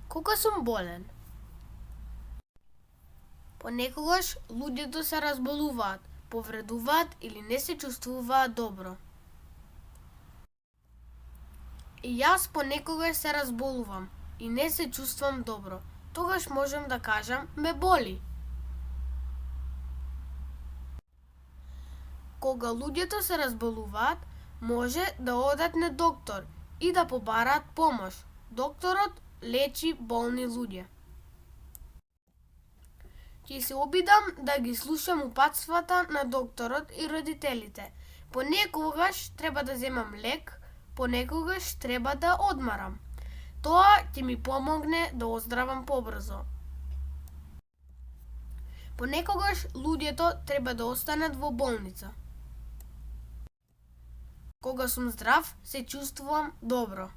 Кога сум болен? Понекогаш луѓето се разболуваат, повредуваат или не се чувствуваат добро. И јас понекогаш се разболувам и не се чувствам добро. Тогаш можам да кажам ме боли. Кога луѓето се разболуваат, може да одат на доктор и да побараат помош. Докторот лечи болни луѓе. Ќе се обидам да ги слушам упатствата на докторот и родителите. Понекогаш треба да земам лек, понекогаш треба да одмарам. Тоа ќе ми помогне да оздравам побрзо. Понекогаш луѓето треба да останат во болница. Кога сум здрав, се чувствувам добро.